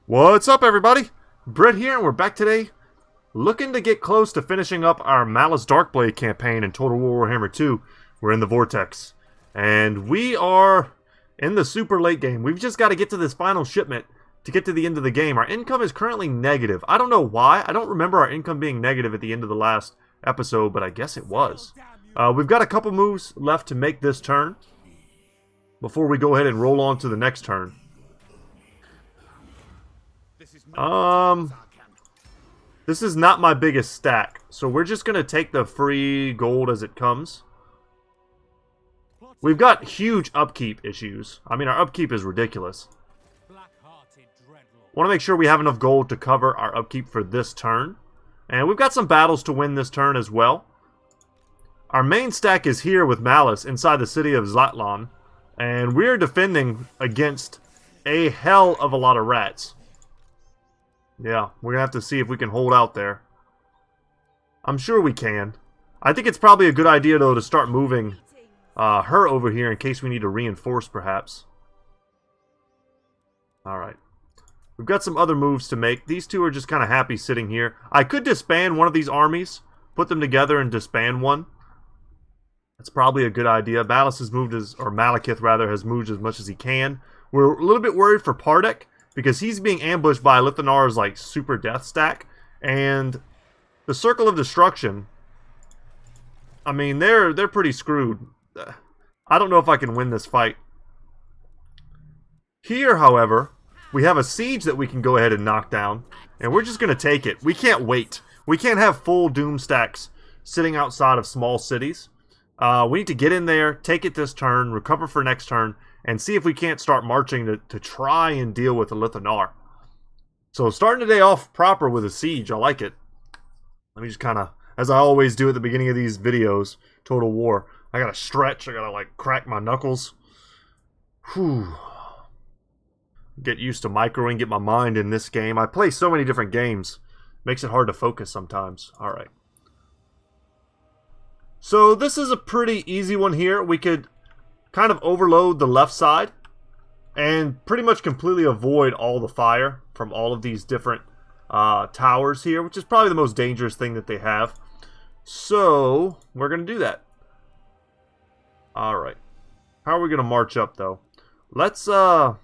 What's up, everybody? Brett here, and we're back today looking to get close to finishing up our Malus Darkblade campaign in Total War Warhammer 2. We're in the Vortex, and we are in the super late game. We've just got to get to this final shipment to get to the end of the game. Our income is currently negative. I don't know why. I don't remember our income being negative at the end of the last episode, but I guess it was. We've got a couple moves left to make this turn before we go ahead and roll on to the next turn. This is not my biggest stack, so we're just gonna take the free gold as it comes. We've got huge upkeep issues. I mean, our upkeep is ridiculous. Want to make sure we have enough gold to cover our upkeep for this turn. And we've got some battles to win this turn as well. Our main stack is here with Malus inside the city of Tz'arkan, and we're defending against a hell of a lot of rats. Yeah, we're going to have to see if we can hold out there. I'm sure we can. I think it's probably a good idea, though, to start moving her over here in case we need to reinforce, perhaps. Alright. We've got some other moves to make. These two are just kind of happy sitting here. I could disband one of these armies, put them together and disband one. That's probably a good idea. Malus has moved or Malekith, rather, has moved as much as he can. We're a little bit worried for Pardek, because he's being ambushed by Lithanar's, like, super death stack. And the Circle of Destruction, I mean, they're pretty screwed. I don't know if I can win this fight. Here, however, we have a siege that we can go ahead and knock down. And we're just going to take it. We can't wait. We can't have full doom stacks sitting outside of small cities. We need to get in there, take it this turn, recover for next turn, and see if we can't start marching to try and deal with the Lithanar. So starting the day off proper with a siege, I like it. Let me just kind of, as I always do at the beginning of these videos, Total War, I gotta stretch, I gotta like crack my knuckles. Whew. Get used to microing, get my mind in this game. I play so many different games. Makes it hard to focus sometimes. Alright. So this is a pretty easy one here. We could kind of overload the left side and pretty much completely avoid all the fire from all of these different towers here, which is probably the most dangerous thing that they have. So we're going to do that. Alright. How are we going to march up, though? Let's just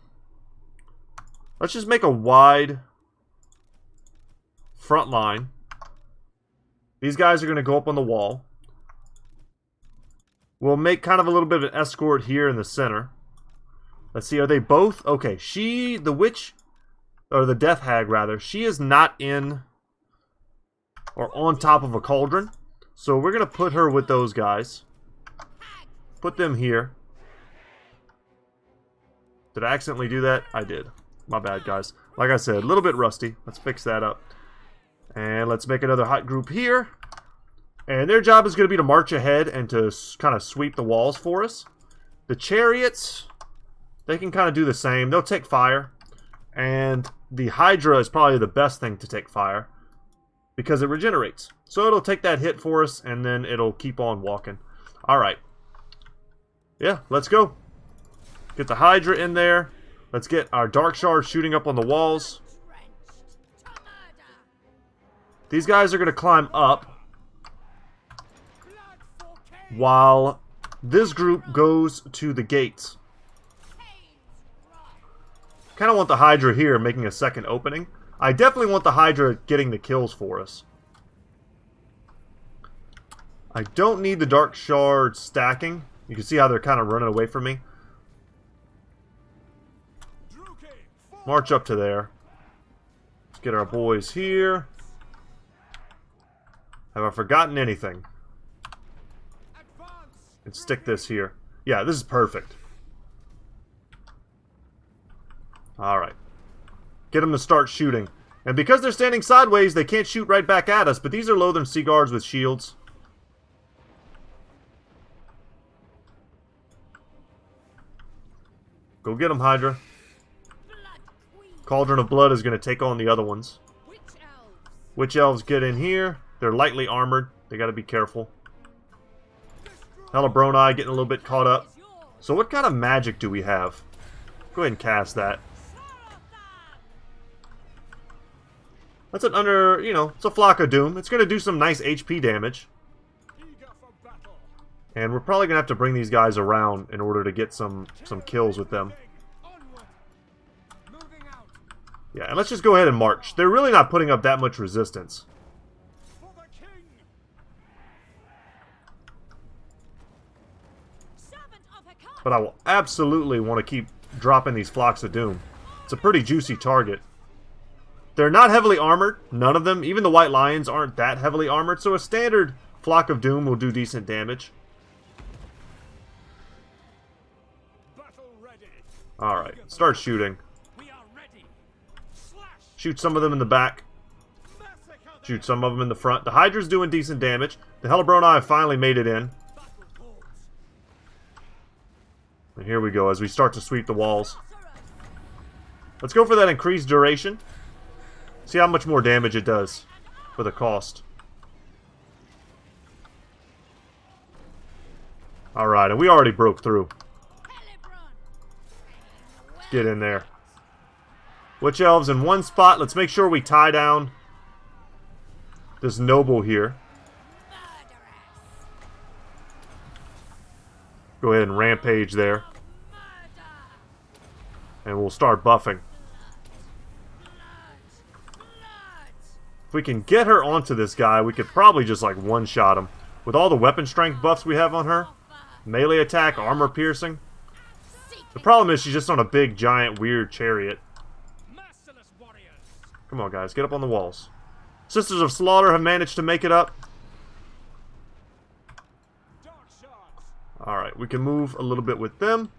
make a wide front line. These guys are going to go up on the wall. We'll make kind of a little bit of an escort here in the center. Let's see, are they both? Okay, the witch, or the death hag rather, she is not in or on top of a cauldron. So we're going to put her with those guys. Put them here. Did I accidentally do that? I did. My bad, guys. Like I said, a little bit rusty. Let's fix that up. And let's make another hot group here. And their job is going to be to march ahead and to kind of sweep the walls for us. The chariots, they can kind of do the same. They'll take fire. And the Hydra is probably the best thing to take fire, because it regenerates. So it'll take that hit for us, and then it'll keep on walking. Alright. Yeah, let's go. Get the Hydra in there. Let's get our Dark Shards shooting up on the walls. These guys are going to climb up, while this group goes to the gates. Kind of want the Hydra here making a second opening. I definitely want the Hydra getting the kills for us. I don't need the Dark Shard stacking. You can see how they're kind of running away from me. March up to there. Let's get our boys here. Have I forgotten anything? And stick this here. Yeah, this is perfect. Alright. Get them to start shooting. And because they're standing sideways, they can't shoot right back at us, but these are Lothern Sea Guards with shields. Go get them, Hydra. Cauldron of Blood is going to take on the other ones. Witch Elves get in here. They're lightly armored. They got to be careful. Hellbroni getting a little bit caught up. So what kind of magic do we have? Go ahead and cast that. That's an under, you know, it's a flock of doom. It's going to do some nice HP damage. And we're probably going to have to bring these guys around in order to get some kills with them. Yeah, and let's just go ahead and march. They're really not putting up that much resistance. But I will absolutely want to keep dropping these flocks of doom. It's a pretty juicy target. They're not heavily armored. None of them. Even the white lions aren't that heavily armored. So a standard flock of doom will do decent damage. Alright, start shooting. Shoot some of them in the back. Shoot some of them in the front. The Hydra's doing decent damage. The Hellebroni have finally made it in. And here we go as we start to sweep the walls. Let's go for that increased duration. See how much more damage it does for the cost. Alright, and we already broke through. Let's get in there. Witch Elves in one spot. Let's make sure we tie down this noble here. Go ahead and rampage there. And we'll start buffing. If we can get her onto this guy, we could probably just like one-shot him. With all the weapon strength buffs we have on her, melee attack, armor piercing. The problem is she's just on a big, giant, weird chariot. Come on, guys, get up on the walls. Sisters of Slaughter have managed to make it up. Alright, we can move a little bit with them.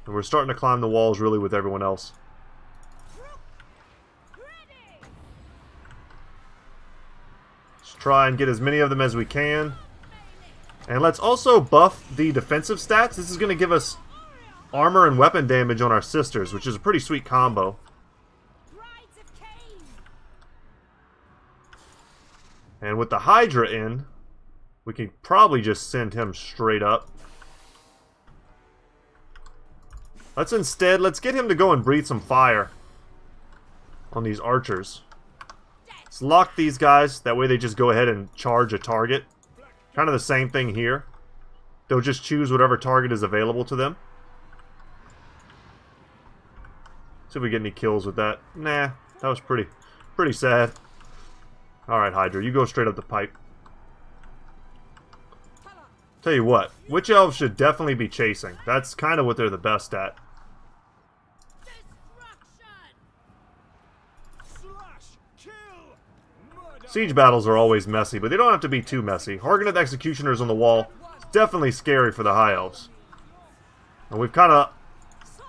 And we're starting to climb the walls really with everyone else. Let's try and get as many of them as we can. And let's also buff the defensive stats. This is going to give us armor and weapon damage on our sisters, which is a pretty sweet combo. And with the Hydra in, we can probably just send him straight up. Let's get him to go and breathe some fire on these archers. Let's lock these guys, that way they just go ahead and charge a target. Kind of the same thing here. They'll just choose whatever target is available to them. See if we get any kills with that. Nah, that was pretty sad. Alright, Hydra, you go straight up the pipe. Tell you what, Witch Elves should definitely be chasing. That's kind of what they're the best at. Siege battles are always messy, but they don't have to be too messy. Hargoneth Executioners on the wall is definitely scary for the High Elves. And we've kind of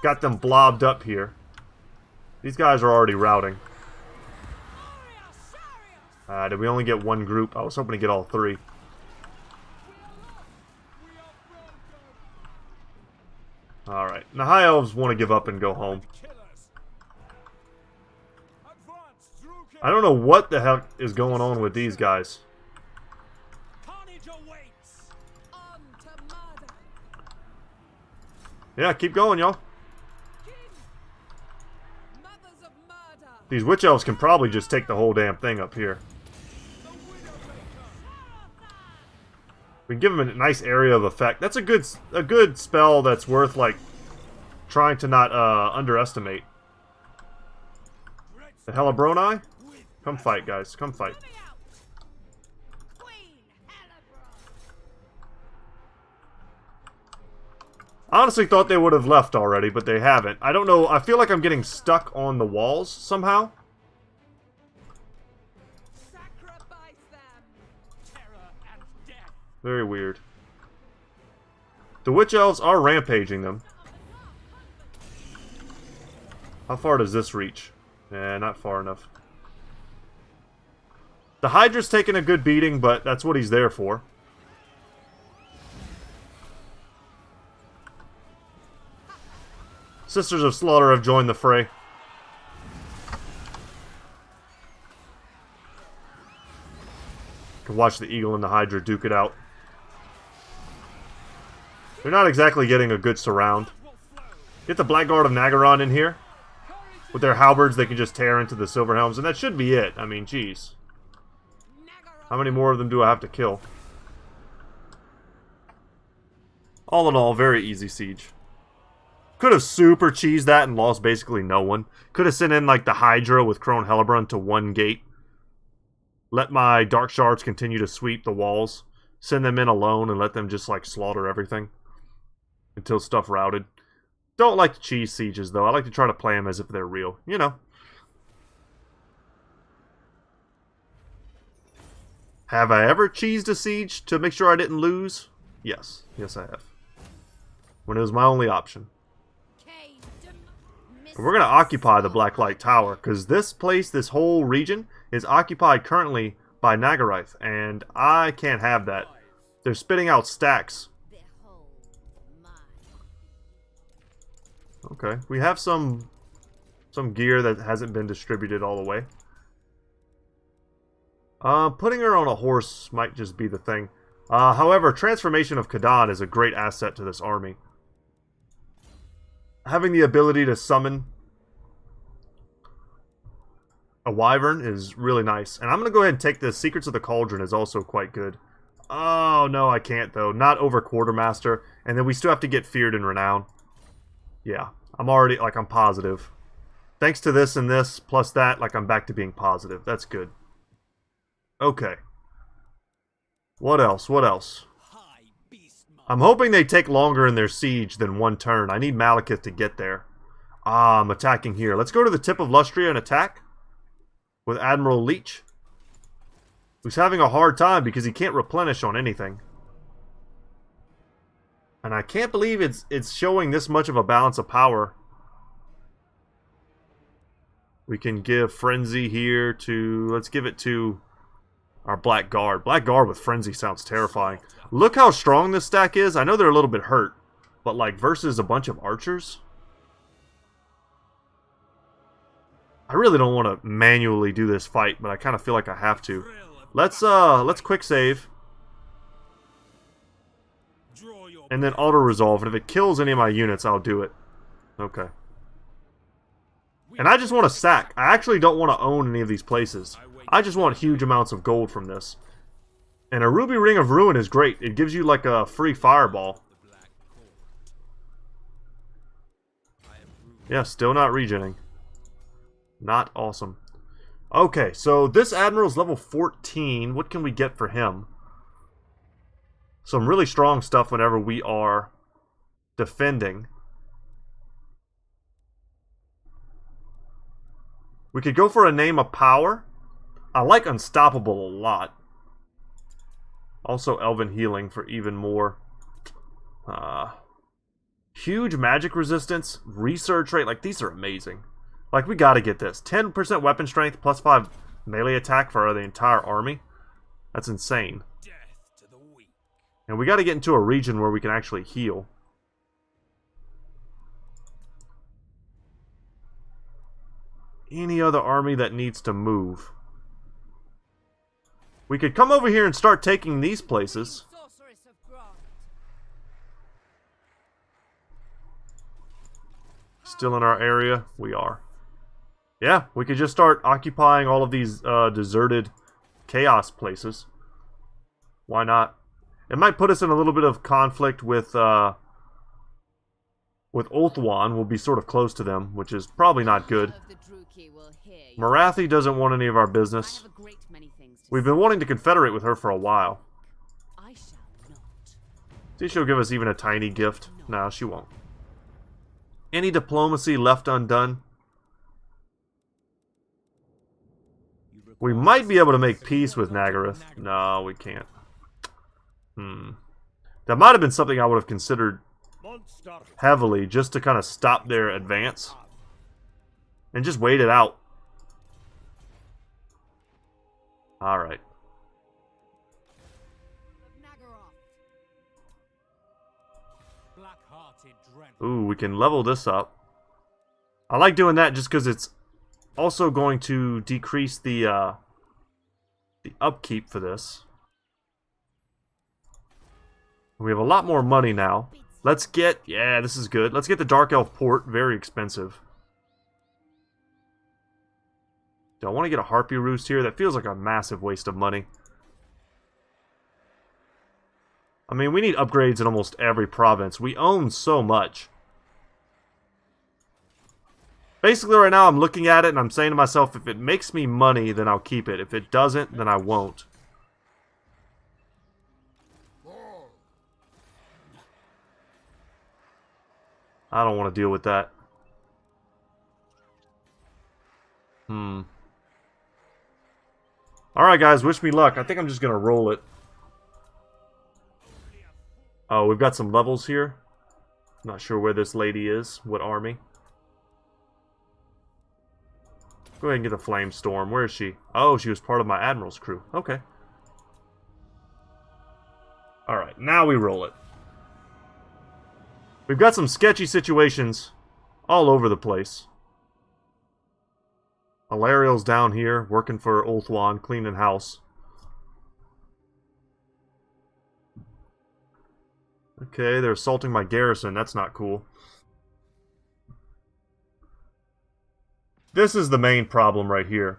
got them blobbed up here. These guys are already routing. Did we only get one group? I was hoping to get all three. Alright, the High Elves want to give up and go home. I don't know what the heck is going on with these guys. Yeah, keep going, y'all. These Witch Elves can probably just take the whole damn thing up here. We can give them a nice area of effect. That's a good spell that's worth, like, trying to not underestimate. The Hellebroni? Come fight, guys. Come fight. I honestly thought they would have left already, but they haven't. I don't know. I feel like I'm getting stuck on the walls somehow. Very weird. The Witch Elves are rampaging them. How far does this reach? Eh, not far enough. The Hydra's taking a good beating, but that's what he's there for. Sisters of Slaughter have joined the fray. You can watch the Eagle and the Hydra duke it out. They're not exactly getting a good surround. Get the Blackguard of Nagaron in here. With their halberds, they can just tear into the Silver Helms, and that should be it. I mean, jeez. How many more of them do I have to kill? All in all, very easy siege. Could have super cheesed that and lost basically no one. Could have sent in like the Hydra with Crone Hellebrand to one gate. Let my Dark Shards continue to sweep the walls. Send them in alone and let them just like slaughter everything. Until stuff routed. Don't like to cheese sieges though. I like to try to play them as if they're real. You know. Have I ever cheesed a siege to make sure I didn't lose? Yes. Yes, I have. When it was my only option. We're going to occupy the Blacklight Tower, because this place, this whole region, is occupied currently by Nagarythe, and I can't have that. They're spitting out stacks. Okay, we have some gear that hasn't been distributed all the way. Putting her on a horse might just be the thing. However, Transformation of Kadan is a great asset to this army. Having the ability to summon a wyvern is really nice. And I'm going to go ahead and take this. Secrets of the Cauldron is also quite good. Oh, no, I can't, though. Not over Quartermaster. And then we still have to get Feared and Renown. Yeah, I'm already, like, I'm positive. Thanks to this and this, plus that, like, I'm back to being positive. That's good. Okay. What else? What else? I'm hoping they take longer in their siege than one turn. I need Malekith to get there. Ah, I'm attacking here. Let's go to the tip of Lustria and attack. With Admiral Leech. Who's having a hard time because he can't replenish on anything. And I can't believe it's showing this much of a balance of power. We can give Frenzy here to... Let's give it to our Blackguard. Blackguard with Frenzy sounds terrifying. Look how strong this stack is. I know they're a little bit hurt. But like versus a bunch of archers. I really don't want to manually do this fight, but I kind of feel like I have to. Let's quick save. And then auto-resolve. And if it kills any of my units, I'll do it. Okay. And I just want to sack. I actually don't want to own any of these places. I just want huge amounts of gold from this. And a Ruby Ring of Ruin is great. It gives you like a free fireball. Yeah, still not regening. Not awesome. Okay, so this Admiral's level 14. What can we get for him? Some really strong stuff whenever we are defending. We could go for a Name of Power. I like Unstoppable a lot. Also Elven Healing for even more. Huge magic resistance, research rate. Like, these are amazing. Like, we gotta get this. 10% weapon strength, plus 5 melee attack for the entire army. That's insane. And we gotta get into a region where we can actually heal. Any other army that needs to move. We could come over here and start taking these places. Still in our area? We are. Yeah, we could just start occupying all of these deserted chaos places. Why not? It might put us in a little bit of conflict with Ulthuan. We'll be sort of close to them, which is probably not good. Marathi doesn't want any of our business. We've been wanting to confederate with her for a while. See, she'll give us even a tiny gift. No, she won't. Any diplomacy left undone? We might be able to make peace with Nagarythe. No, we can't. That might have been something I would have considered heavily, just to kind of stop their advance. And just wait it out. Alright. Ooh, we can level this up. I like doing that just because it's also going to decrease the upkeep for this. We have a lot more money now. Let's get... Yeah, this is good. Let's get the Dark Elf Port. Very expensive. Do I want to get a Harpy Roost here? That feels like a massive waste of money. I mean, we need upgrades in almost every province. We own so much. Basically, right now, I'm looking at it and I'm saying to myself, if it makes me money, then I'll keep it. If it doesn't, then I won't. I don't want to deal with that. Alright, guys, wish me luck. I think I'm just going to roll it. Oh, we've got some levels here. Not sure where this lady is. What army? Go ahead and get the Flame Storm. Where is she? Oh, she was part of my Admiral's crew. Okay. Alright, now we roll it. We've got some sketchy situations all over the place. Alariel's down here, working for Ulthuan, cleaning house. Okay, they're assaulting my garrison. That's not cool. This is the main problem right here.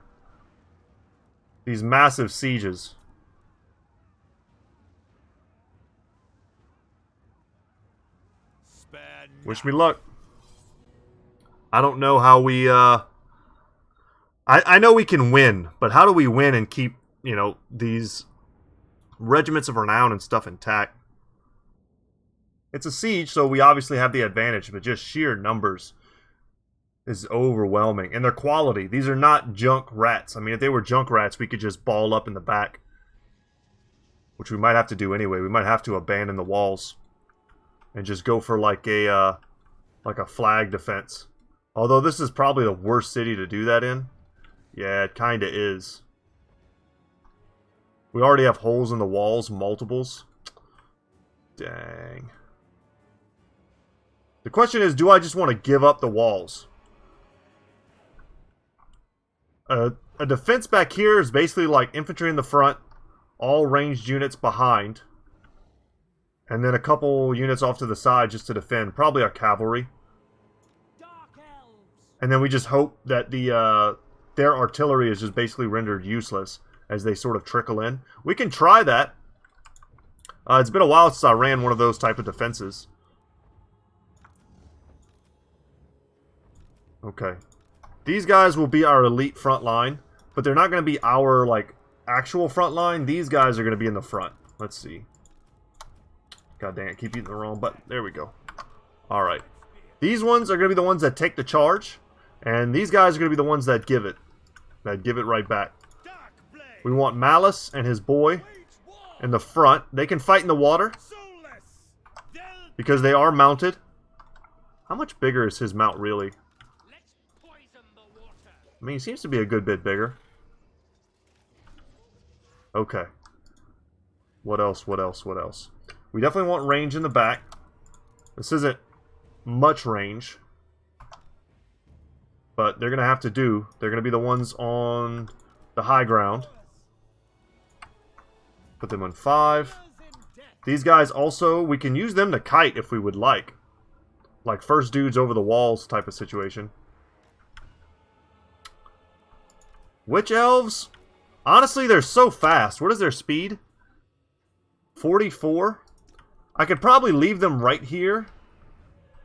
These massive sieges. Wish me luck. I don't know how we, I know we can win, but how do we win and keep, you know, these regiments of renown and stuff intact? It's a siege, so we obviously have the advantage, but just sheer numbers is overwhelming. And their quality. These are not junk rats. I mean, if they were junk rats, we could just ball up in the back. Which we might have to do anyway. We might have to abandon the walls. And just go for like a flag defense. Although this is probably the worst city to do that in. Yeah, it kinda is. We already have holes in the walls, multiples. Dang. The question is, do I just want to give up the walls? A defense back here is basically like infantry in the front, all ranged units behind, and then a couple units off to the side just to defend, probably our cavalry. And then we just hope that their artillery is just basically rendered useless as they sort of trickle in. We can try that. It's been a while since I ran one of those type of defenses. Okay. These guys will be our elite front line, but they're not going to be our, like, actual front line. These guys are going to be in the front. Let's see. God dang it, keep hitting the wrong button. There we go. Alright. These ones are going to be the ones that take the charge, and these guys are going to be the ones that give it. That give it right back. We want Malus and his boy in the front. They can fight in the water because they are mounted. How much bigger is his mount really? I mean, he seems to be a good bit bigger. Okay. What else? What else? What else? We definitely want range in the back. This isn't much range. But they're going to have to do. They're going to be the ones on the high ground. Put them on 5. These guys also, we can use them to kite if we would like. Like first dudes over the walls type of situation. Witch elves? Honestly, they're so fast. What is their speed? 44? I could probably leave them right here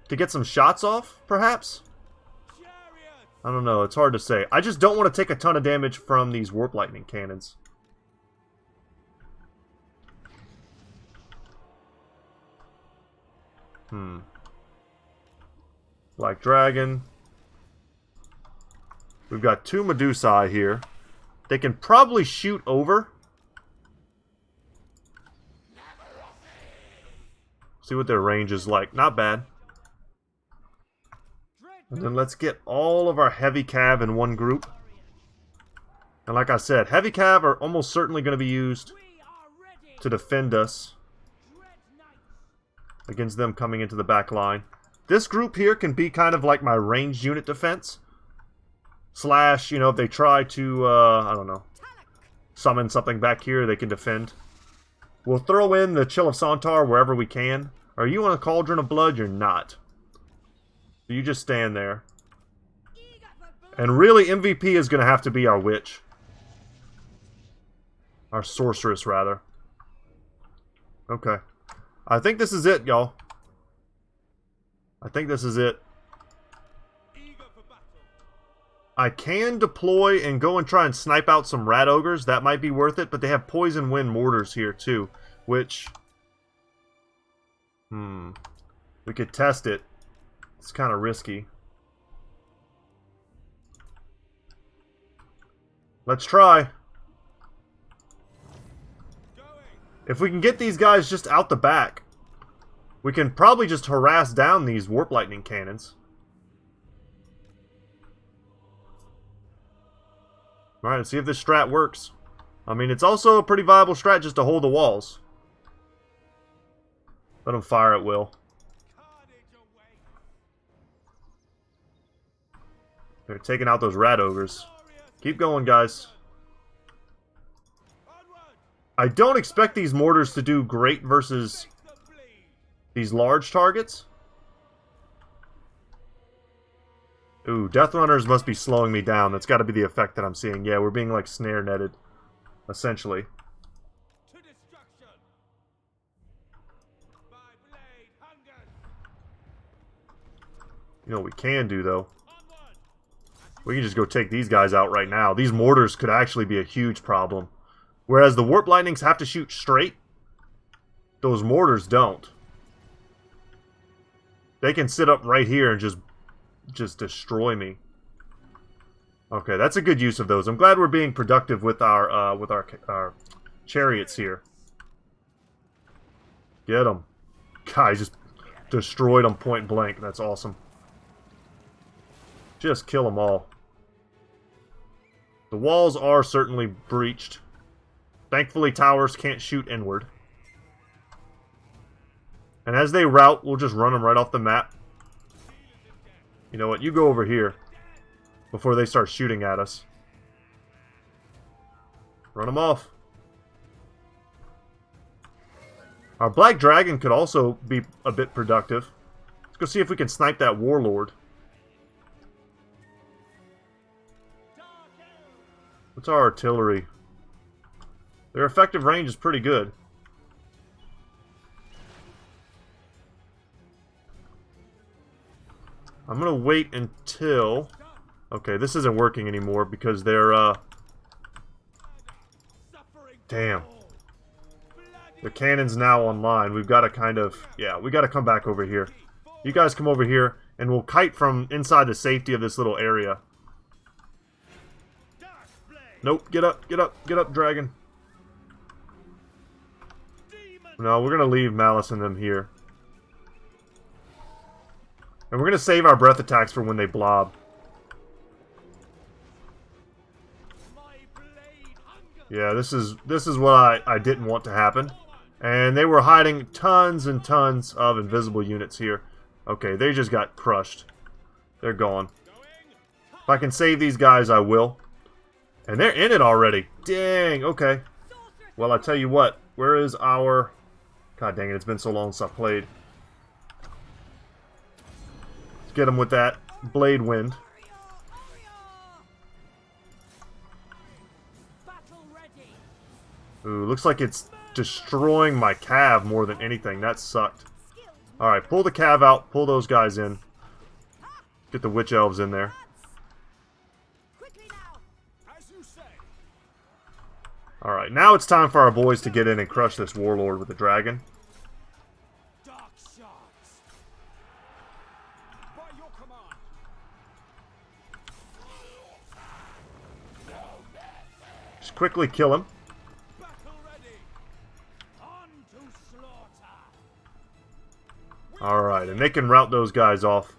to get some shots off, perhaps? I don't know. It's hard to say. I just don't want to take a ton of damage from these Warp Lightning cannons. Black Dragon. We've got 2 Medusae here. They can probably shoot over. See what their range is like. Not bad. And then let's get all of our heavy cav in one group. And like I said, heavy cav are almost certainly going to be used to defend us against them coming into the back line. This group here can be kind of like my ranged unit defense. Slash, you know, if they try to, I don't know, summon something back here, they can defend. We'll throw in the Chill of Sontar wherever we can. Are you on a cauldron of blood? You're not. So you just stand there. And really, MVP is going to have to be our witch. Our sorceress, rather. Okay. I think this is it, y'all. I think this is it. I can deploy and go and try and snipe out some rat ogres. That might be worth it, but they have poison wind mortars here too, which... we could test it. It's kind of risky. Let's try. If we can get these guys just out the back, we can probably just harass down these warp lightning cannons. Alright, let's see if this strat works. I mean, it's also a pretty viable strat just to hold the walls. Let them fire at will. They're taking out those rat ogres. Keep going, guys. I don't expect these mortars to do great versus these large targets. Ooh, Death Runners must be slowing me down. That's got to be the effect that I'm seeing. Yeah, we're being like snare netted, essentially. You know what we can do, though? We can just go take these guys out right now. These mortars could actually be a huge problem. Whereas the warp lightnings have to shoot straight, those mortars don't. They can sit up right here and just destroy me. Okay, that's a good use of those. I'm glad we're being productive with our chariots here. Get them. God, I just destroyed them point blank. That's awesome. Just kill them all. The walls are certainly breached. Thankfully, towers can't shoot inward. And as they rout, we'll just run them right off the map. You know what? You go over here before they start shooting at us. Run them off. Our Black Dragon could also be a bit productive. Let's go see if we can snipe that Warlord. What's our artillery? Their effective range is pretty good. I'm gonna wait until... Okay, this isn't working anymore because they're, Damn. The cannon's now online. We've got to kind of... Yeah, we got to come back over here. You guys come over here, and we'll kite from inside the safety of this little area. Nope, get up, dragon. No, we're going to leave Malus and them here. And we're going to save our breath attacks for when they blob. Yeah, this is what I didn't want to happen. And they were hiding tons and tons of invisible units here. Okay, they just got crushed. They're gone. If I can save these guys, I will. And they're in it already. Dang, okay. Well, I tell you what. Where is our... God dang it, it's been so long since I played. Let's get them with that Blade Wind. Ooh, looks like it's destroying my cav more than anything. That sucked. Alright, pull the cav out. Pull those guys in. Get the witch elves in there. Alright, now it's time for our boys to get in and crush this warlord with the dragon. Just quickly kill him. Alright, and they can rout those guys off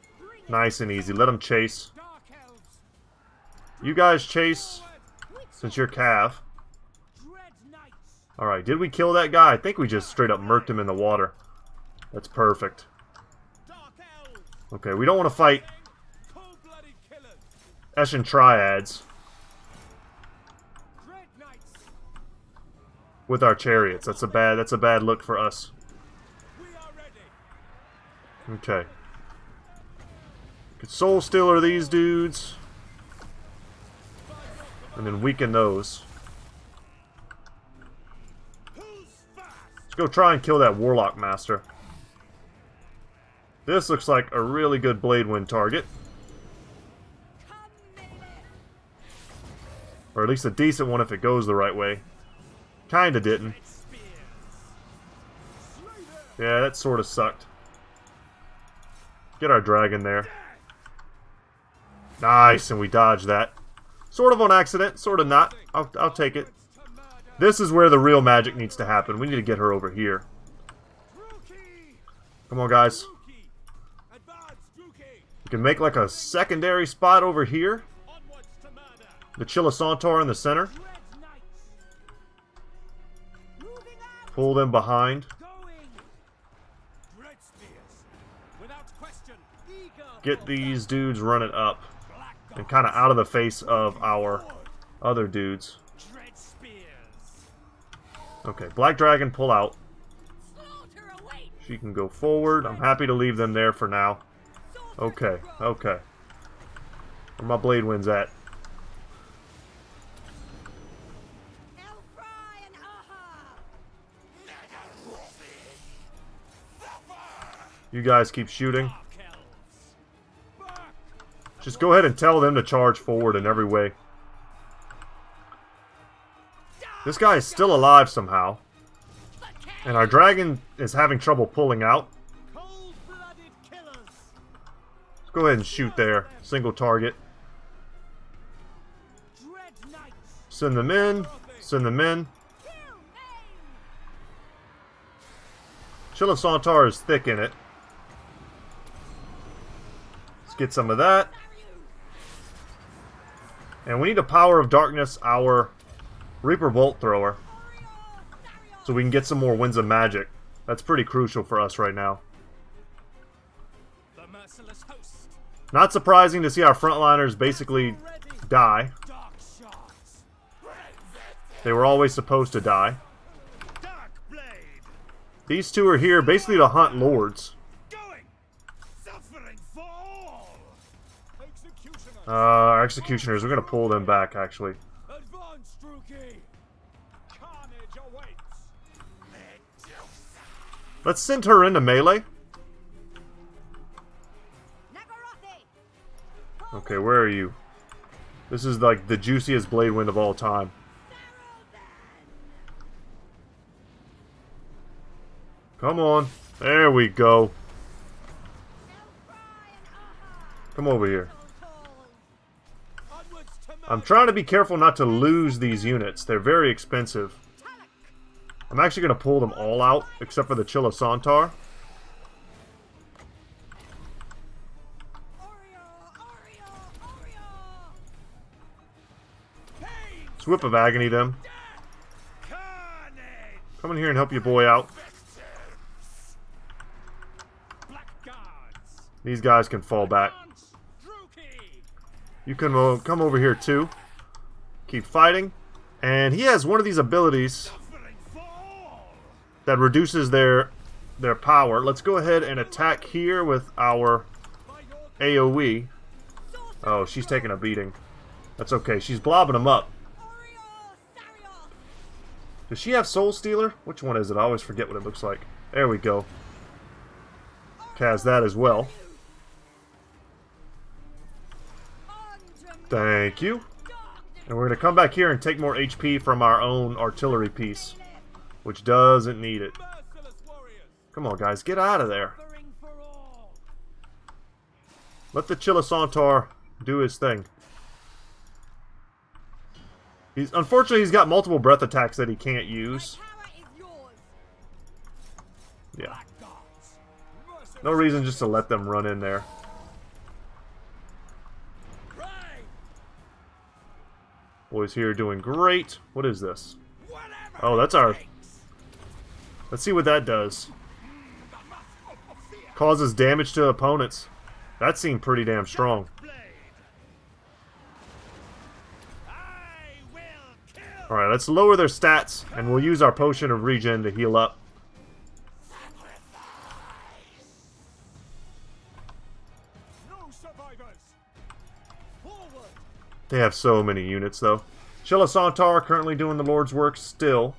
nice and easy. Let them chase. You guys chase, since you're cav. Alright, did we kill that guy? I think we just straight up murked him in the water. That's perfect. Okay, we don't want to fight Eshin triads with our chariots. That's a bad look for us. Okay. Could Soul Stealer these dudes. And then weaken those. Let's go try and kill that Warlock Master. This looks like a really good Blade Wind target. Or at least a decent one if it goes the right way. Kinda didn't. Yeah, that sort of sucked. Get our dragon there. Nice, and we dodged that. Sort of on accident, sort of not. I'll take it. This is where the real magic needs to happen. We need to get her over here. Come on, guys. We can make like a secondary spot over here. The Chilisantar in the center. Pull them behind. Get these dudes running up. And kind of out of the face of our other dudes. Okay, Black Dragon, pull out. She can go forward. I'm happy to leave them there for now. Okay, okay. Where my Blade Winds at? You guys keep shooting. Just go ahead and tell them to charge forward in every way. This guy is still alive somehow. And our dragon is having trouble pulling out. Let's go ahead and shoot there. Single target. Send them in. Send them in. Chilisantar is thick in it. Let's get some of that. And we need to Power of Darkness our Reaper Bolt Thrower. So we can get some more Winds of Magic. That's pretty crucial for us right now. Not surprising to see our frontliners basically die. They were always supposed to die. These two are here basically to hunt lords. Our executioners, we're going to pull them back, actually. Let's send her into melee. Okay, where are you? This is like the juiciest Blade Wind of all time. Come on. There we go. Come over here. I'm trying to be careful not to lose these units. They're very expensive. I'm actually going to pull them all out, except for the Chilisantar. Let's Whip of Agony them. Come in here and help your boy out. These guys can fall back. You can come over here too. Keep fighting. And he has one of these abilities that reduces their power. Let's go ahead and attack here with our AoE. Oh, she's taking a beating. That's okay. She's blobbing them up. Does she have Soul Stealer? Which one is it? I always forget what it looks like. There we go. Has that as well. Thank you. And we're going to come back here and take more HP from our own artillery piece, which doesn't need it. Come on, guys. Get out of there. Let the Chilisantar do his thing. Unfortunately, he's got multiple breath attacks that he can't use. Yeah. No reason just to let them run in there. Boys here doing great. What is this? Oh, that's our... Let's see what that does. Causes damage to opponents. That seemed pretty damn strong. Alright, let's lower their stats, and we'll use our potion of regen to heal up. They have so many units, though. Chilasantar currently doing the Lord's work still.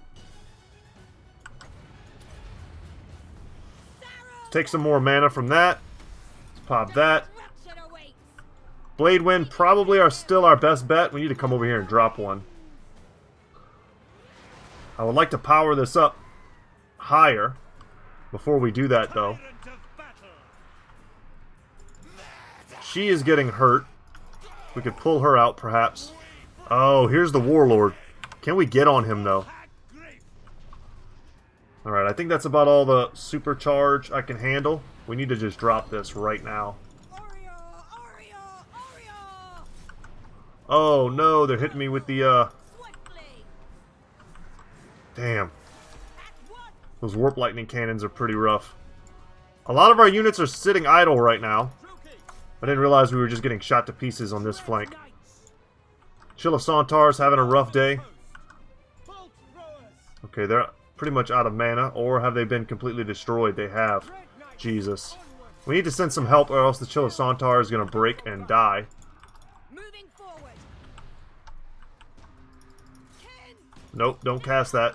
Take some more mana from that. Let's pop that. Blade Wind probably are still our best bet. We need to come over here and drop one. I would like to power this up higher before we do that, though. She is getting hurt. We could pull her out, perhaps. Oh, here's the Warlord. Can we get on him, though? Alright, I think that's about all the supercharge I can handle. We need to just drop this right now. Oh, no, they're hitting me with the, Damn. Those Warp Lightning Cannons are pretty rough. A lot of our units are sitting idle right now. I didn't realize we were just getting shot to pieces on this flank. Chilasantar's having a rough day. Okay, they're pretty much out of mana, or have they been completely destroyed? They have. Jesus. We need to send some help, or else the Chilasantar is going to break and die. Nope, don't cast that.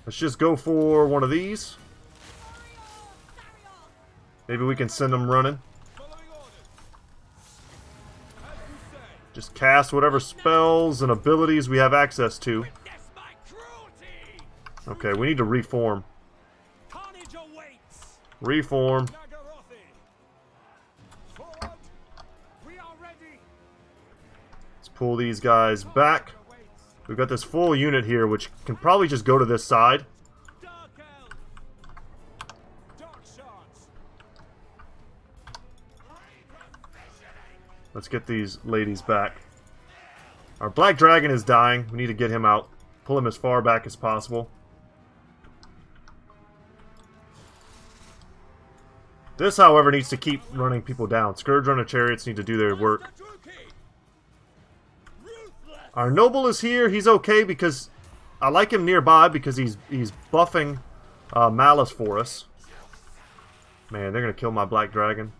Let's just go for one of these. Maybe we can send them running. Just cast whatever spells and abilities we have access to. Okay, we need to reform. Reform. Let's pull these guys back. We've got this full unit here, which can probably just go to this side. Let's get these ladies back. Our Black Dragon is dying. We need to get him out. Pull him as far back as possible. This, however, needs to keep running people down. Scourge Runner Chariots need to do their work. Our Noble is here. He's okay because I like him nearby because he's buffing Malus for us. Man, they're going to kill my Black Dragon.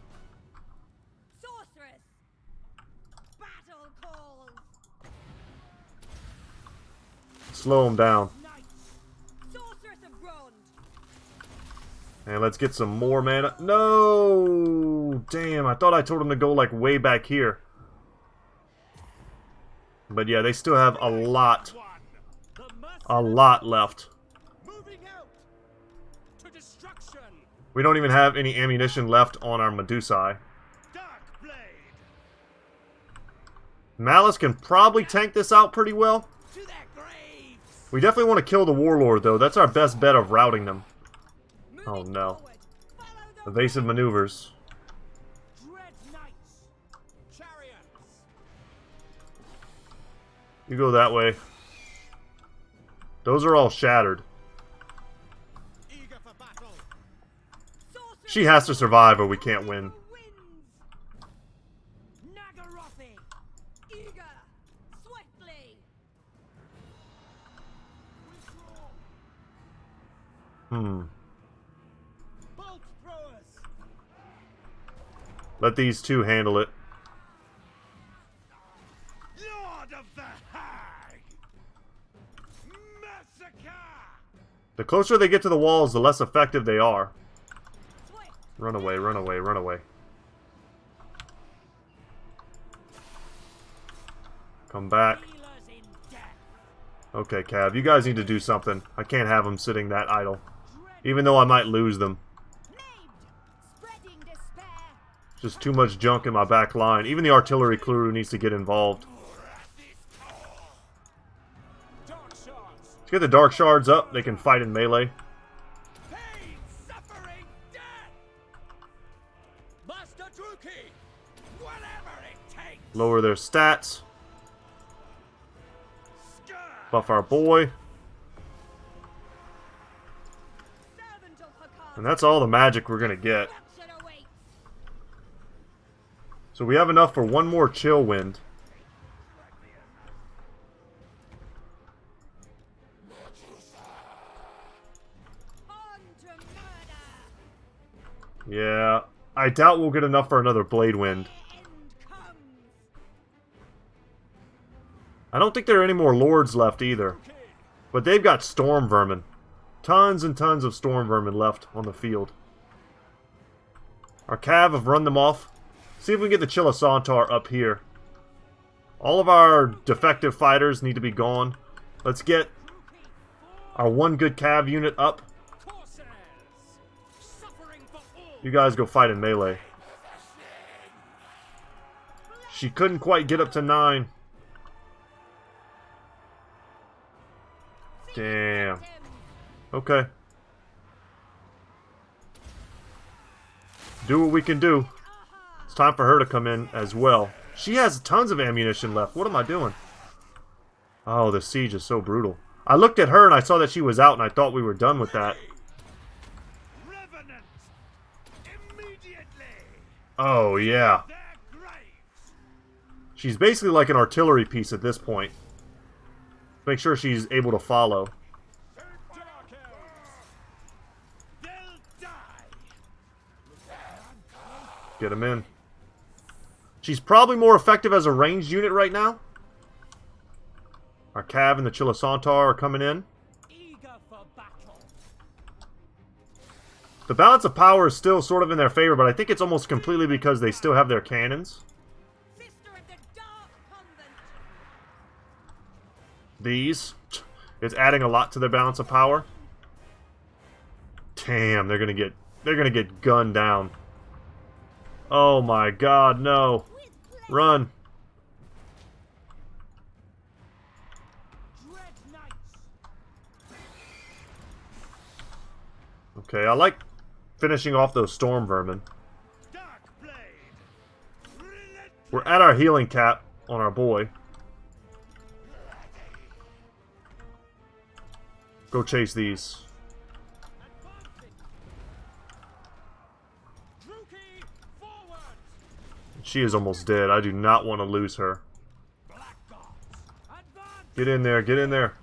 Slow him down. And let's get some more mana. No! Damn, I thought I told him to go like way back here. But yeah, they still have a lot left. We don't even have any ammunition left on our Medusae. Malus can probably tank this out pretty well. We definitely want to kill the Warlord, though. That's our best bet of routing them. Oh, no. Evasive maneuvers. You go that way. Those are all shattered. She has to survive or we can't win. Let these two handle it. Lord of the Hag! Massacre! The closer they get to the walls, the less effective they are. Run away, run away, run away. Come back. Okay, Cav, you guys need to do something. I can't have them sitting that idle. Even though I might lose them. Just too much junk in my back line. Even the artillery crew needs to get involved. Let's get the Dark Shards up. They can fight in melee. Lower their stats. Buff our boy. And that's all the magic we're going to get. So we have enough for one more chill wind. Yeah, I doubt we'll get enough for another Blade Wind. I don't think there are any more Lords left either. But they've got Storm Vermin. Tons and tons of Storm Vermin left on the field. Our Cav have run them off. See if we can get the Chilisantar up here. All of our defective fighters need to be gone. Let's get our one good Cav unit up. You guys go fight in melee. She couldn't quite get up to 9. Damn. Okay. Do what we can do. It's time for her to come in as well. She has tons of ammunition left. What am I doing? Oh, the siege is so brutal. I looked at her and I saw that she was out and I thought we were done with that. Oh, yeah. She's basically like an artillery piece at this point. Make sure she's able to follow. Get him in. She's probably more effective as a ranged unit right now. Our Cav and the Chilisantar are coming in. The balance of power is still sort of in their favor, but I think it's almost completely because they still have their cannons. These. It's adding a lot to their balance of power. Damn, they're gonna get gunned down. Oh my god, no. Run. Okay, I like finishing off those Storm Vermin. We're at our healing cap on our boy. Go chase these. She is almost dead. I do not want to lose her. Get in there, get in there.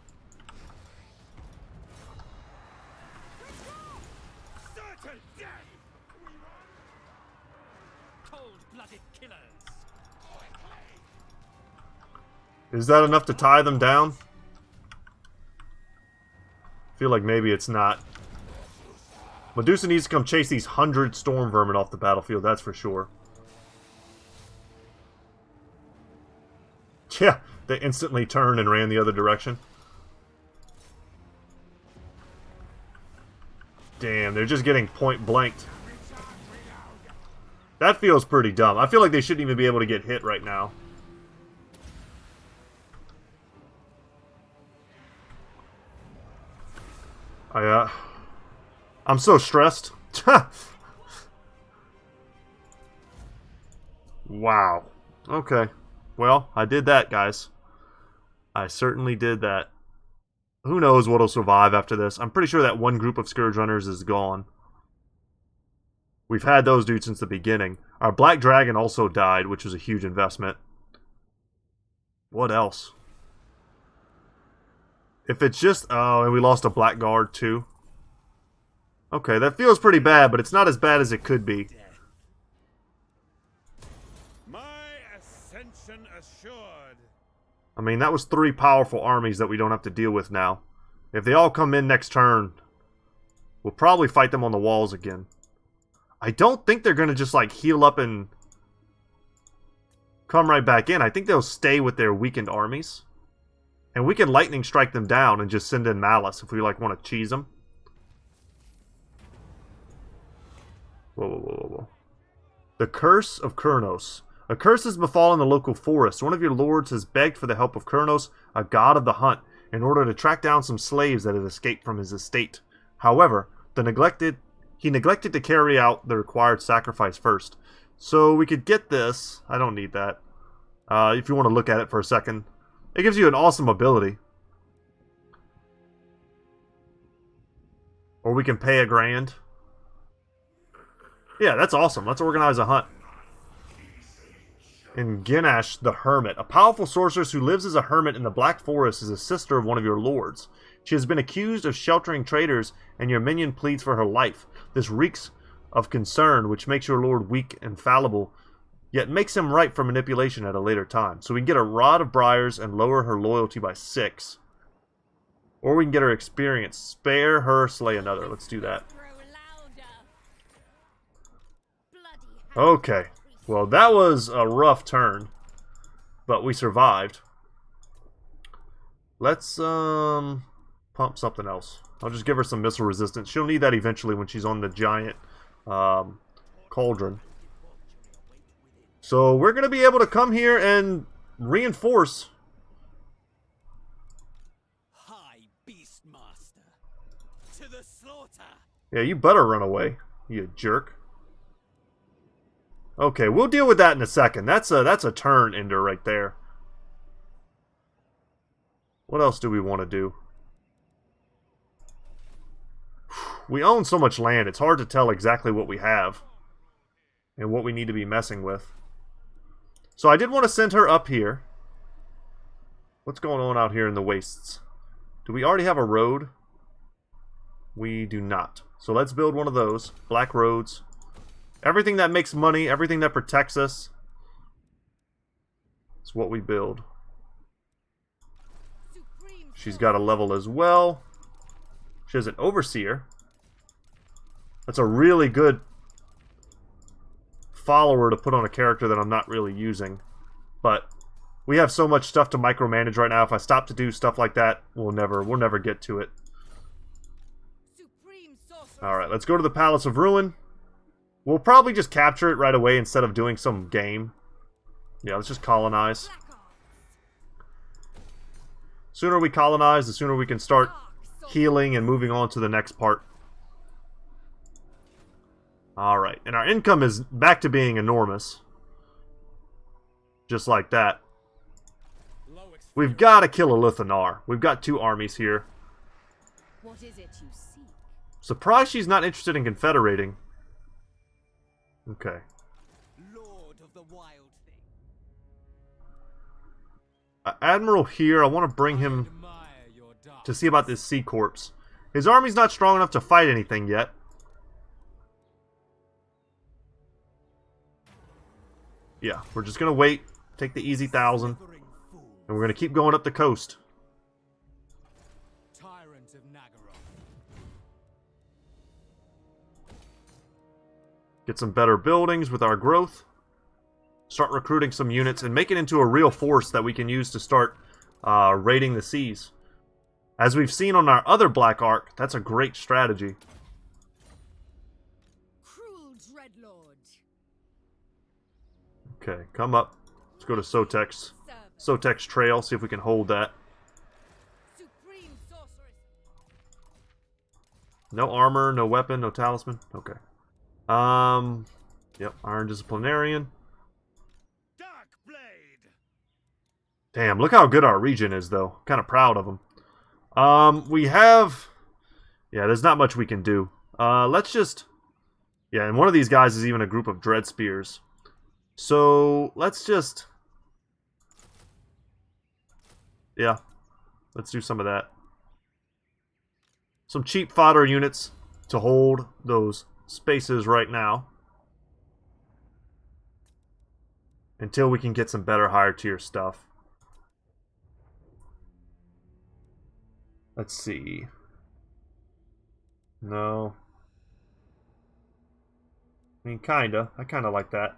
Is that enough to tie them down? Feel like maybe it's not. Medusa needs to come chase these 100 Storm Vermin off the battlefield, that's for sure. Yeah, they instantly turned and ran the other direction. Damn, they're just getting point blanked. That feels pretty dumb. I feel like they shouldn't even be able to get hit right now. I'm so stressed. Wow. Okay. Well, I did that, guys. I certainly did that. Who knows what'll survive after this. I'm pretty sure that one group of Scourge Runners is gone. We've had those dudes since the beginning. Our Black Dragon also died, which was a huge investment. What else? If it's just... Oh, and we lost a Blackguard, too. Okay, that feels pretty bad, but it's not as bad as it could be. My ascension assured. I mean, that was 3 powerful armies that we don't have to deal with now. If they all come in next turn, we'll probably fight them on the walls again. I don't think they're going to just, like, heal up and come right back in. I think they'll stay with their weakened armies. And we can lightning strike them down and just send in Malus if we, like, want to cheese them. Whoa, whoa, whoa, whoa, whoa. The Curse of Kurnos. A curse has befallen the local forest. One of your lords has begged for the help of Kurnos, a god of the hunt, in order to track down some slaves that had escaped from his estate. However, he neglected to carry out the required sacrifice first. So we could get this. I don't need that. If you want to look at it for a second. It gives you an awesome ability. Or we can pay $1,000. Yeah, that's awesome. Let's organize a hunt. And Ginash the Hermit. A powerful sorceress who lives as a hermit in the Black Forest is a sister of one of your lords. She has been accused of sheltering traitors, and your minion pleads for her life. This reeks of concern, which makes your lord weak and fallible, yet makes him ripe for manipulation at a later time. So we can get a Rod of Briars and lower her loyalty by 6. Or we can get her experience. Spare her, slay another. Let's do that. Okay. Well, that was a rough turn. But we survived. Let's pump something else. I'll just give her some missile resistance. She'll need that eventually when she's on the giant cauldron. So we're going to be able to come here and reinforce. High Beastmaster, to the slaughter. Yeah, you better run away, you jerk. Okay, we'll deal with that in a second. That's a turn ender right there. What else do we want to do? We own so much land, it's hard to tell exactly what we have and what we need to be messing with. So I did want to send her up here. What's going on out here in the wastes? Do we already have a road? We do not. So let's build one of those. Black roads. Everything that makes money, everything that protects us, is what we build. She's got a level as well. She has an overseer. That's a really good follower to put on a character that I'm not really using. But we have so much stuff to micromanage right now. If I stop to do stuff like that, we'll never get to it. Alright, let's go to the Palace of Ruin. We'll probably just capture it right away instead of doing some game. Yeah, let's just colonize. Sooner we colonize, the sooner we can start healing and moving on to the next part. Alright, and our income is back to being enormous. Just like that. We've got to kill a Lithanar. We've got 2 armies here. What is it you seek? Surprised she's not interested in confederating. Okay. Lord of the Wild Thing. Admiral here, I want to bring him to see about this Sea Corpse. His army's not strong enough to fight anything yet. Yeah, we're just going to wait, take the easy 1,000, and we're going to keep going up the coast. Tyrant of Nagaroth. Get some better buildings with our growth. Start recruiting some units and make it into a real force that we can use to start raiding the seas. As we've seen on our other Black Ark, that's a great strategy. Cruel Dreadlord. Okay, come up. Let's go to Sotek's Trail, see if we can hold that. Supreme sorceress. No armor, no weapon, no talisman. Okay. Yep, Iron Disciplinarian. Darkblade. Damn, look how good our region is, though. Kind of proud of them. We have... Yeah, there's not much we can do. Let's just... Yeah, and one of these guys is even a group of Dread Spears. So, let's just... Yeah, let's do some of that. Some cheap fodder units to hold those spaces right now. Until we can get some better higher tier stuff. Let's see. No. I mean, kinda. I kinda like that.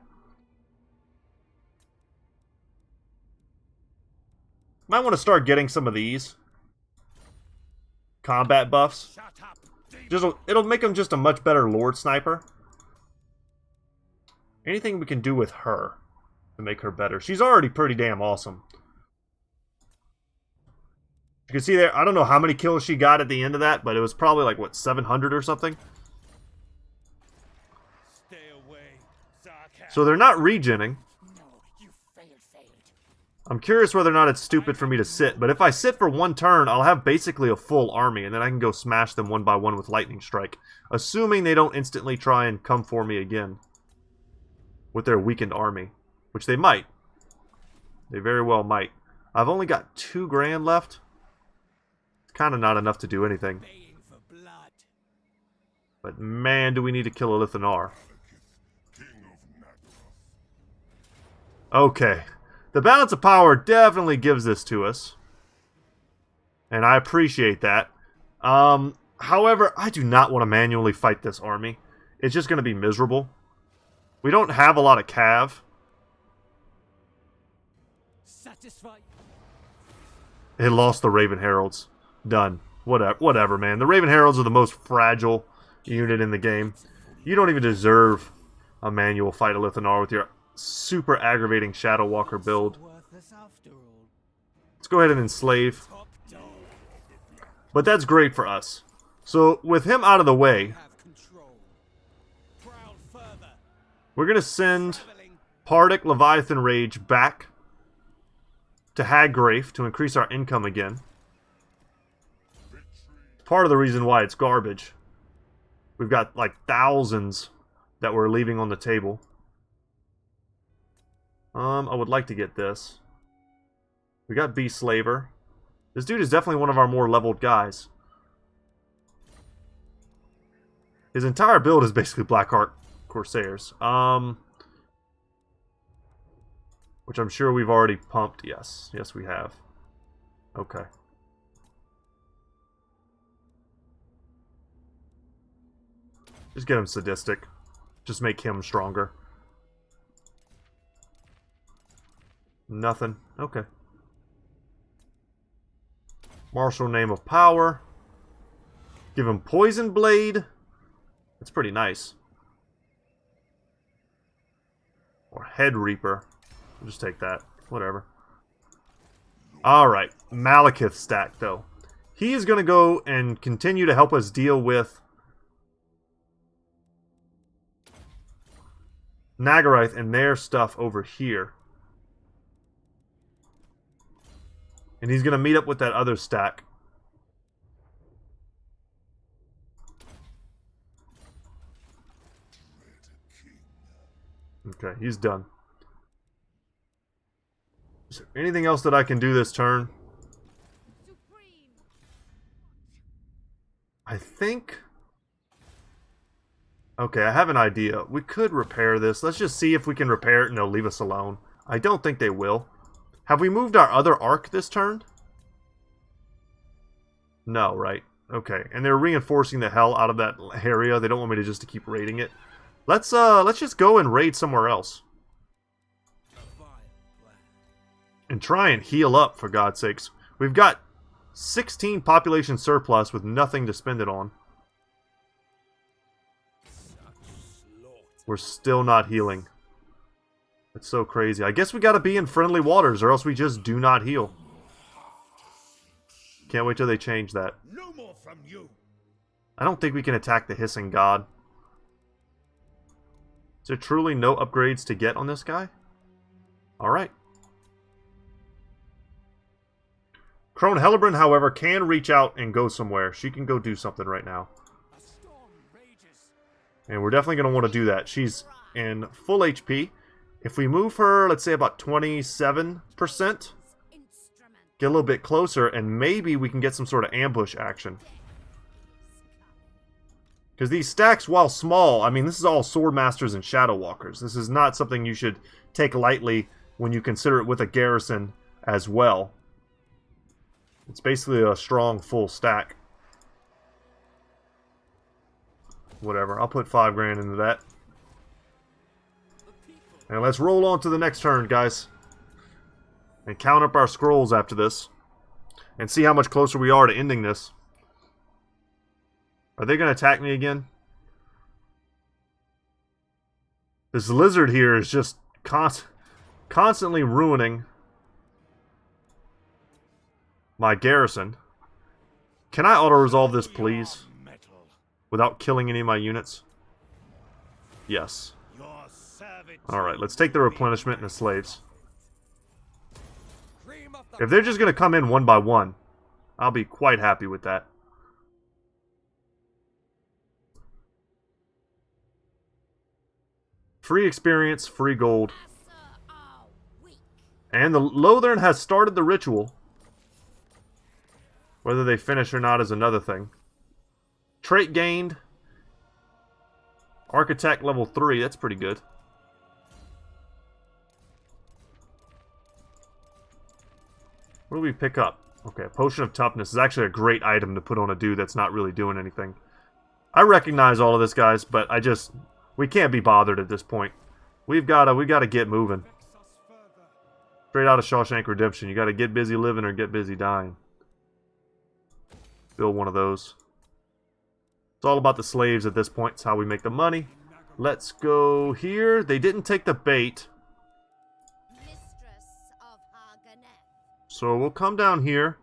Might want to start getting some of these combat buffs. Shut up. It'll make him just a much better Lord Sniper. Anything we can do with her to make her better. She's already pretty damn awesome. You can see there, I don't know how many kills she got at the end of that, but it was probably like, what, 700 or something? Stay away, Tz'arkan. So they're not regening. No, you failed. I'm curious whether or not it's stupid for me to sit, but if I sit for one turn, I'll have basically a full army, and then I can go smash them one by one with Lightning Strike. Assuming they don't instantly try and come for me again with their weakened army. Which they might. They very well might. I've only got 2 grand left. It's kind of not enough to do anything. Baying for blood. But man, do we need to kill a Lithanar. Okay. The balance of power definitely gives this to us. And I appreciate that. However, I do not want to manually fight this army. It's just going to be miserable. We don't have a lot of cav. Satisfied. It lost the Raven Heralds. Done. Whatever, man. The Raven Heralds are the most fragile unit in the game. You don't even deserve a manual fight of Lithanar with your super aggravating Shadow Walker build. Worthless after all. Let's go ahead and enslave. Top dog. But that's great for us. So, with him out of the way, Have control. Prowl further. we're going to send Traveling. Pardic Leviathan Rage back to Haggrafe to increase our income again. Part of the reason why it's garbage. We've got like thousands that we're leaving on the table. I would like to get this. We got Beast Slaver. This dude is definitely one of our more leveled guys. His entire build is basically Blackheart Corsairs. Which I'm sure we've already pumped. Yes. Yes, we have. Okay. Just get him sadistic. Just make him stronger. Nothing. Okay. Martial Name of Power. Give him Poison Blade. That's pretty nice. Or Head Reaper. We'll just take that. Whatever. Alright. Malekith stack, though. He is going to go and continue to help us deal with Nagarythe and their stuff over here. And he's going to meet up with that other stack. Okay, he's done. Is there anything else that I can do this turn? Supreme. I think... Okay, I have an idea. We could repair this. Let's just see if we can repair it and they'll leave us alone. I don't think they will. Have we moved our other arc this turn? No, right? Okay, and they're reinforcing the hell out of that area. They don't want me to just keep raiding it. Let's just go and raid somewhere else. And try and heal up, for God's sakes. We've got 16 population surplus with nothing to spend it on. We're still not healing. It's so crazy. I guess we gotta be in friendly waters or else we just do not heal. Can't wait till they change that. No more from you. I don't think we can attack the Hissing God. Is there truly no upgrades to get on this guy? Alright. Crone Hellebrand, however, can reach out and go somewhere. She can go do something right now. A storm rages. And we're definitely going to want to do that. She's in full HP. If we move her, let's say about 27%, Instrument. get a little bit closer, and maybe we can get some sort of ambush action. Because these stacks, while small, I mean, this is all Swordmasters and Shadow Walkers. This is not something you should take lightly when you consider it with a garrison as well. It's basically a strong, full stack. Whatever, I'll put 5 grand into that. And let's roll on to the next turn, guys. And count up our scrolls after this. And see how much closer we are to ending this. Are they going to attack me again? This lizard here is just constantly ruining my garrison. Can I auto-resolve this, please? Without killing any of my units? Yes. Alright, let's take the replenishment and the slaves. If they're just going to come in one by one, I'll be quite happy with that. Free experience, free gold. And the Lothern has started the ritual. Whether they finish or not is another thing. Trait gained. Architect level 3, that's pretty good. What do we pick up? Okay, Potion of Toughness is actually a great item to put on a dude that's not really doing anything. I recognize all of this, guys, but we can't be bothered at this point. We gotta get moving. Straight out of Shawshank Redemption. You gotta get busy living or get busy dying. Build one of those. It's all about the slaves at this point. It's how we make the money. Let's go here. They didn't take the bait. So we'll come down here.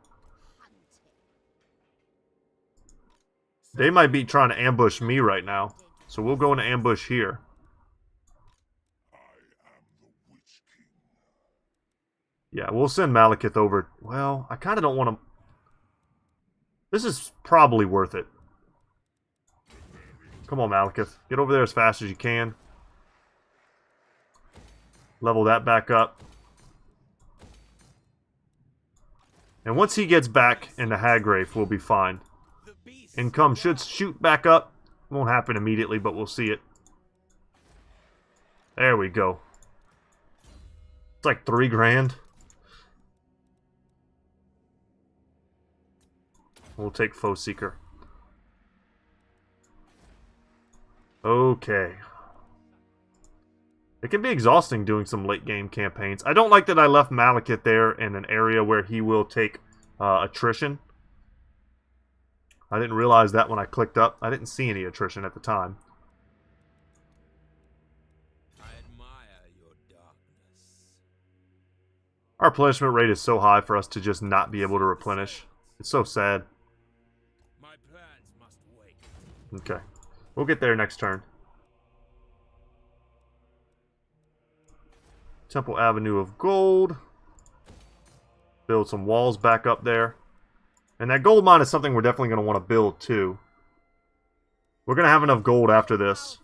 They might be trying to ambush me right now. So we'll go into ambush here. Yeah, we'll send Malekith over. Well, I kind of don't want to... This is probably worth it. Come on, Malekith. Get over there as fast as you can. Level that back up. And once he gets back into Hagrafe, we'll be fine. Income should shoot back up. Won't happen immediately, but we'll see it. There we go. It's like 3 grand. We'll take Foe Seeker. Okay. It can be exhausting doing some late game campaigns. I don't like that I left Malekith there in an area where he will take attrition. I didn't realize that when I clicked up. I didn't see any attrition at the time. I admire your darkness. Our replenishment rate is so high for us to just not be able to replenish. It's so sad. My plans must wait. Okay. We'll get there next turn. Temple Avenue of Gold. Build some walls back up there. And that gold mine is something we're definitely going to want to build too. We're going to have enough gold after this.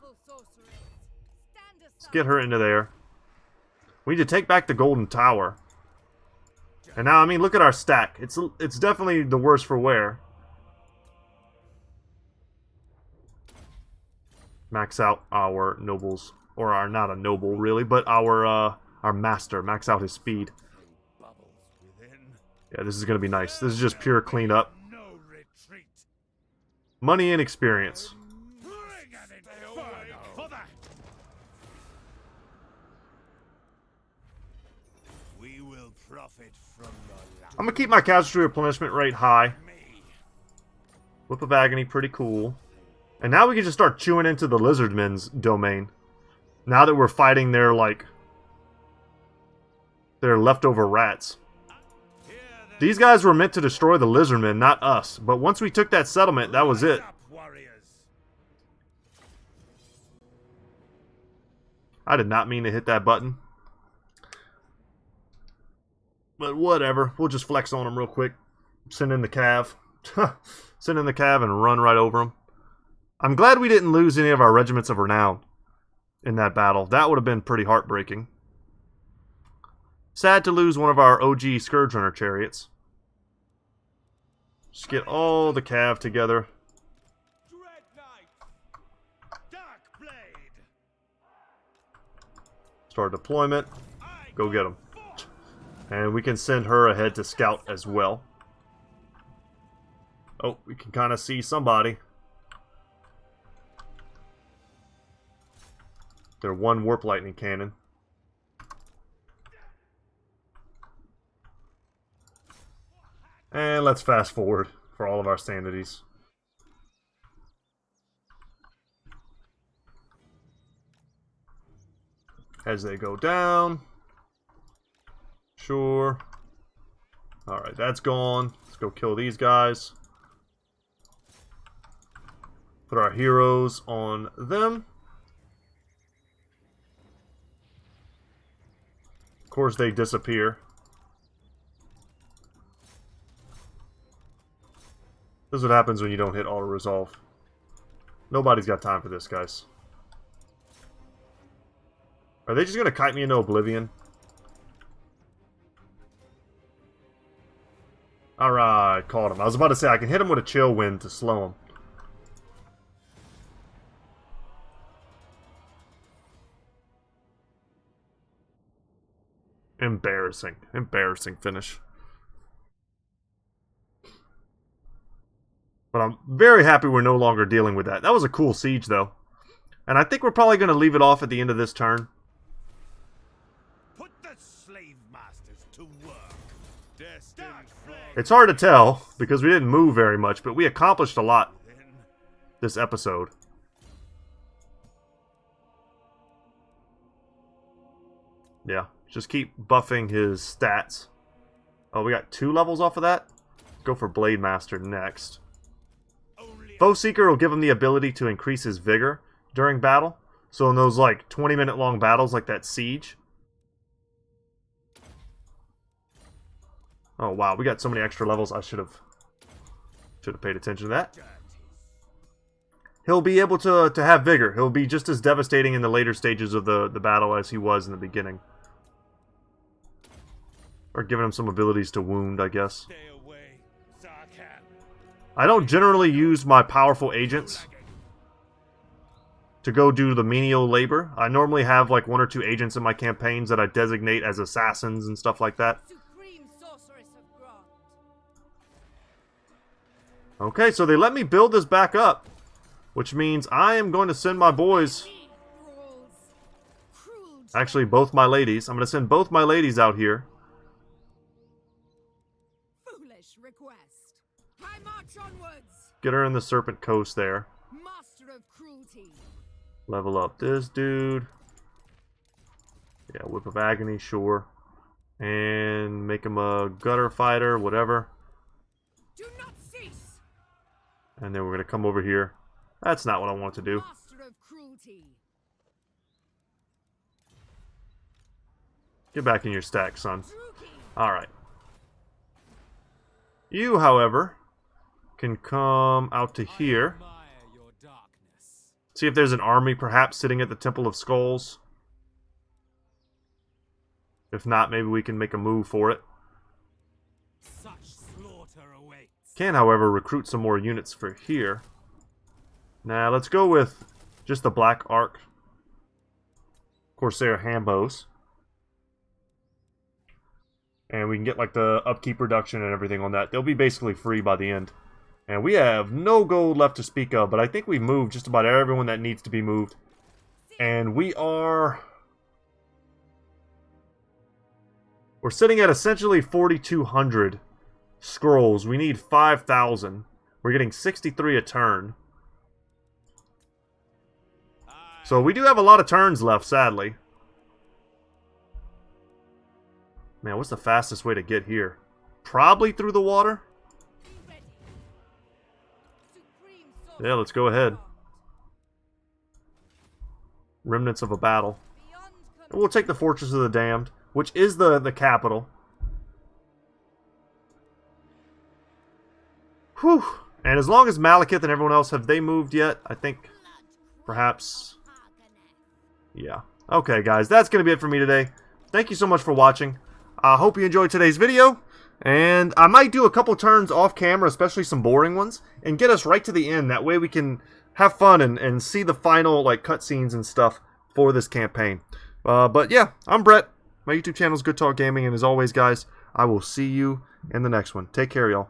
Let's get her into there. We need to take back the golden tower. And now, I mean, look at our stack. It's definitely the worse for wear. Max out our nobles. Or our, not a noble really, but our master. Max out his speed. Yeah, this is going to be nice. This is just pure cleanup. Money and experience. We will profit from the I'm going to keep my casualty replenishment rate high. Whip of Agony, pretty cool. And now we can just start chewing into the Lizardmen's domain. Now that we're fighting their, like, their leftover rats. These guys were meant to destroy the Lizardmen, not us. But once we took that settlement, that was it. I did not mean to hit that button. But whatever. We'll just flex on them real quick. Send in the cav. Send in the cav and run right over them. I'm glad we didn't lose any of our regiments of renown in that battle. That would have been pretty heartbreaking. Sad to lose one of our OG Scourge Runner chariots. Just get all the cav together. Start deployment. Go get them. And we can send her ahead to scout as well. Oh, we can kind of see somebody. Their one warp lightning cannon. And let's fast forward for all of our sanities. As they go down. Sure. Alright, that's gone. Let's go kill these guys. Put our heroes on them. Of course they disappear. This is what happens when you don't hit auto-resolve. Nobody's got time for this, guys. Are they just going to kite me into oblivion? Alright, caught him. I was about to say, I can hit him with a chill wind to slow him. Embarrassing. Embarrassing finish. But I'm very happy we're no longer dealing with that. That was a cool siege, though. And I think we're probably going to leave it off at the end of this turn. Put the slave masters to work. Destined for It's hard to tell, because we didn't move very much, but we accomplished a lot this episode. Yeah, just keep buffing his stats. Oh, we got 2 levels off of that? Go for Blade Master next. Foe Seeker will give him the ability to increase his vigor during battle. So in those like 20-minute long battles like that siege. Oh wow, we got so many extra levels. I should have paid attention to that. He'll be able to have vigor. He'll be just as devastating in the later stages of the battle as he was in the beginning. Or giving him some abilities to wound, I guess. Stay away, Tz'arkan. I don't generally use my powerful agents to go do the menial labor. I normally have like 1 or 2 agents in my campaigns that I designate as assassins and stuff like that. Supreme sorceress of Grant. Okay, so they let me build this back up, which means I am going to send my boys, Brawls. Cruel actually both my ladies, I'm going to send both my ladies out here. foolish request. I march onwards. Get her in the Serpent Coast there. Master of cruelty. Level up this dude. Yeah, Whip of Agony, sure. And make him a gutter fighter, whatever. Do not cease. And then we're going to come over here. That's not what I want to do. Master of cruelty. Get back in your stack, son. Druki. Alright. You, however, can come out to here. Admire your darkness. See if there's an army perhaps sitting at the Temple of Skulls. If not, maybe we can make a move for it. Such slaughter awaits. Can, however, recruit some more units for here. Now, let's go with just the Black Arc Corsair Hambos. And we can get like the upkeep reduction and everything on that. They'll be basically free by the end. And we have no gold left to speak of, but I think we moved just about everyone that needs to be moved. And we're sitting at essentially 4,200 scrolls. We need 5,000. We're getting 63 a turn. So we do have a lot of turns left, sadly. Man, what's the fastest way to get here? Probably through the water? Be ready. Supreme Yeah, let's go ahead. Remnants of a battle. Beyond And we'll take the Fortress of the Damned, which is the capital. Whew. And as long as Malekith and everyone else, have they moved yet? I think perhaps... Yeah. Okay, guys, that's going to be it for me today. Thank you so much for watching. I hope you enjoyed today's video. And I might do a couple turns off camera, especially some boring ones, and get us right to the end. That way we can have fun and see the final like cutscenes and stuff for this campaign. But yeah, I'm Brett. My YouTube channel is Goodtalk Gaming, and as always, guys, I will see you in the next one. Take care, y'all.